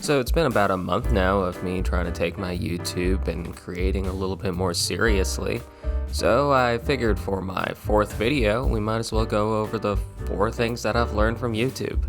So it's been about a month now of me trying to take my YouTube and creating a little bit more seriously. So I figured for my fourth video, we might as well go over the 4 things that I've learned from YouTube.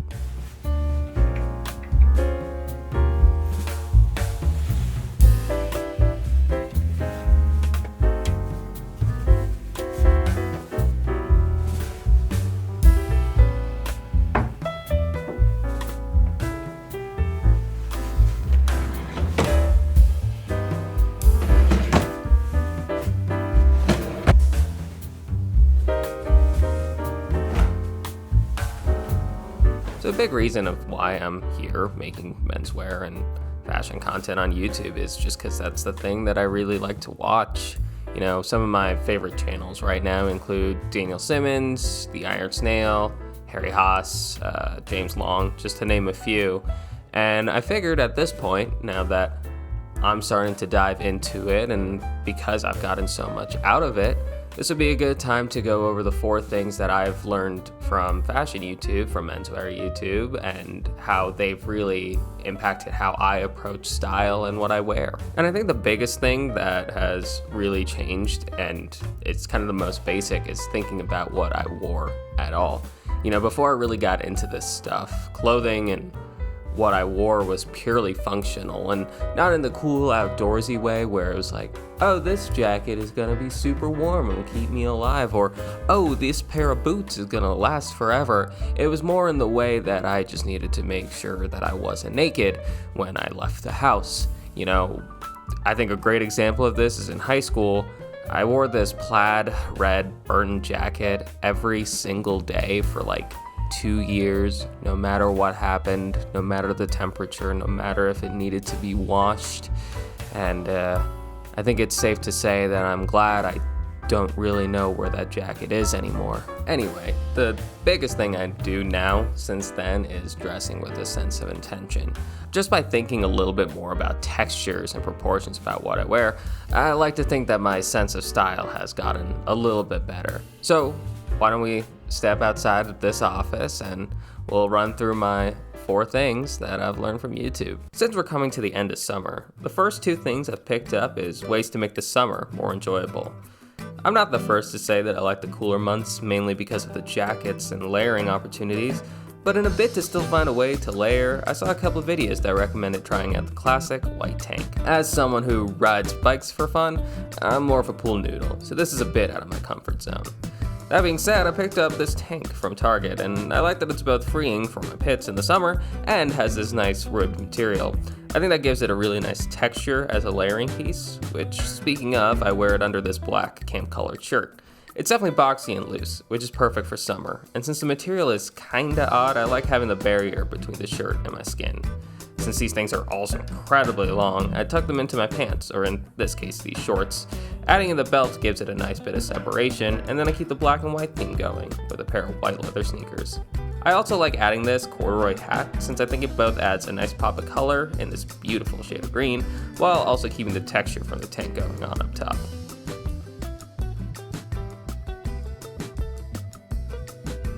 So a big reason of why I'm here making menswear and fashion content on YouTube is just because that's the thing that I really like to watch. You know, some of my favorite channels right now include Daniel Simmons, The Iron Snail, Harry Haas, James Long, just to name a few. And I figured at this point, now that I'm starting to dive into it, and because I've gotten so much out of it, this would be a good time to go over the 4 things that I've learned from fashion YouTube, from menswear YouTube, and how they've really impacted how I approach style and what I wear. And I think the biggest thing that has really changed, and it's kind of the most basic, is thinking about what I wore at all. You know, before I really got into this stuff, clothing and what I wore was purely functional, and not in the cool outdoorsy way where it was like, oh, this jacket is gonna be super warm and keep me alive, or oh, this pair of boots is gonna last forever. It was more in the way that I just needed to make sure that I wasn't naked when I left the house. You know, I think a great example of this is in high school. I wore this plaid red Burton jacket every single day for like 2 years, no matter what happened, no matter the temperature, no matter if it needed to be washed. And I think it's safe to say that I'm glad I don't really know where that jacket is anymore. Anyway, the biggest thing I do now since then is dressing with a sense of intention. Just by thinking a little bit more about textures and proportions about what I wear, I like to think that my sense of style has gotten a little bit better. So why don't we step outside of this office and we'll run through my 4 things that I've learned from YouTube. Since we're coming to the end of summer, the first 2 things I've picked up is ways to make the summer more enjoyable. I'm not the first to say that I like the cooler months mainly because of the jackets and layering opportunities, but in a bit to still find a way to layer, I saw a couple of videos that recommended trying out the classic white tank. As someone who rides bikes for fun, I'm more of a pool noodle, so this is a bit out of my comfort zone. That being said, I picked up this tank from Target, and I like that it's both freeing for my pits in the summer and has this nice ribbed material. I think that gives it a really nice texture as a layering piece, which, speaking of, I wear it under this black camp colored shirt. It's definitely boxy and loose, which is perfect for summer, and since the material is kinda odd, I like having the barrier between the shirt and my skin. Since these things are also incredibly long, I tuck them into my pants, or in this case, these shorts. Adding in the belt gives it a nice bit of separation, and then I keep the black and white theme going with a pair of white leather sneakers. I also like adding this corduroy hat, since I think it both adds a nice pop of color in this beautiful shade of green, while also keeping the texture from the tank going on up top.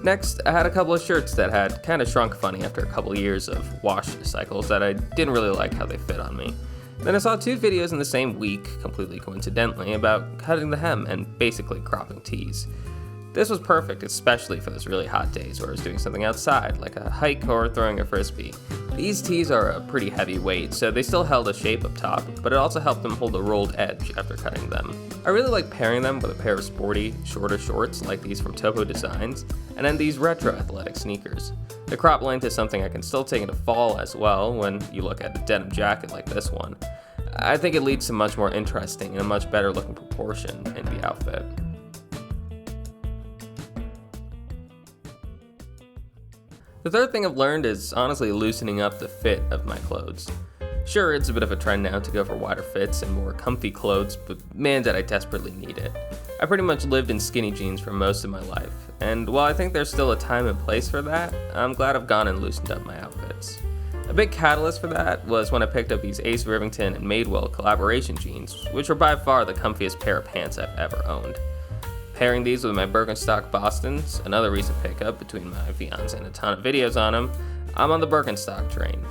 Next, I had a couple of shirts that had kind of shrunk funny after a couple of years of wash cycles that I didn't really like how they fit on me. Then I saw 2 videos in the same week, completely coincidentally, about cutting the hem and basically cropping tees. This was perfect, especially for those really hot days where I was doing something outside, like a hike or throwing a frisbee. These tees are a pretty heavy weight, so they still held a shape up top, but it also helped them hold a rolled edge after cutting them. I really like pairing them with a pair of sporty, shorter shorts like these from Topo Designs, and then these retro athletic sneakers. The crop length is something I can still take into fall as well when you look at a denim jacket like this one. I think it leads to much more interesting and a much better looking proportion in the outfit. The third thing I've learned is honestly loosening up the fit of my clothes. Sure, it's a bit of a trend now to go for wider fits and more comfy clothes, but man did I desperately need it. I pretty much lived in skinny jeans for most of my life, and while I think there's still a time and place for that, I'm glad I've gone and loosened up my outfits. A big catalyst for that was when I picked up these Ace Rivington and Madewell collaboration jeans, which were by far the comfiest pair of pants I've ever owned. Pairing these with my Birkenstock Bostons, another recent pickup between my fiance and a ton of videos on them, I'm on the Birkenstock train.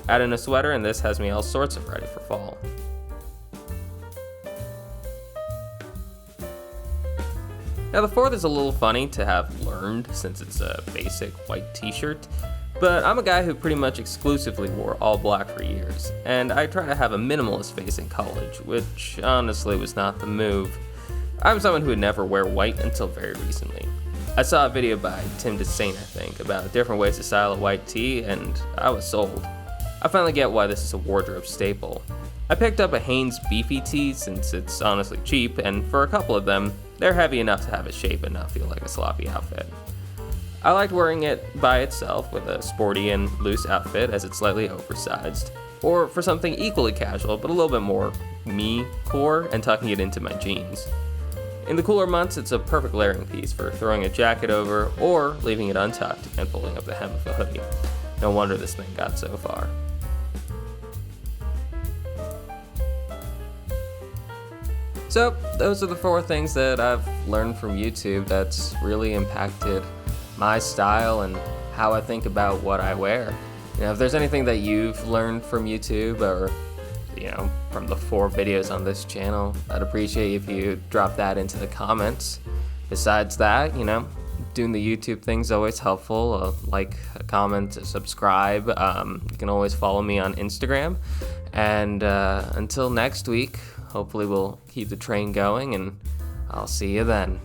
Add in a sweater and this has me all sorts of ready for fall. Now the fourth is a little funny to have learned since it's a basic white t-shirt, but I'm a guy who pretty much exclusively wore all black for years, and I try to have a minimalist face in college, which honestly was not the move. I'm someone who would never wear white until very recently. I saw a video by Tim DeSaint, I think, about different ways to style a white tee, and I was sold. I finally get why this is a wardrobe staple. I picked up a Hanes beefy tee since it's honestly cheap, and for a couple of them, they're heavy enough to have a shape and not feel like a sloppy outfit. I liked wearing it by itself with a sporty and loose outfit as it's slightly oversized, or for something equally casual but a little bit more me core and tucking it into my jeans. In the cooler months, it's a perfect layering piece for throwing a jacket over or leaving it untucked and pulling up the hem of a hoodie. No wonder this thing got so far. So, those are the 4 things that I've learned from YouTube that's really impacted my style and how I think about what I wear. If there's anything that you've learned from YouTube or, from the 4 videos on this channel, I'd appreciate if you drop that into the comments. Besides that, doing the YouTube thing's always helpful. Like, a comment, a subscribe. You can always follow me on Instagram. And until next week, hopefully we'll keep the train going, and I'll see you then.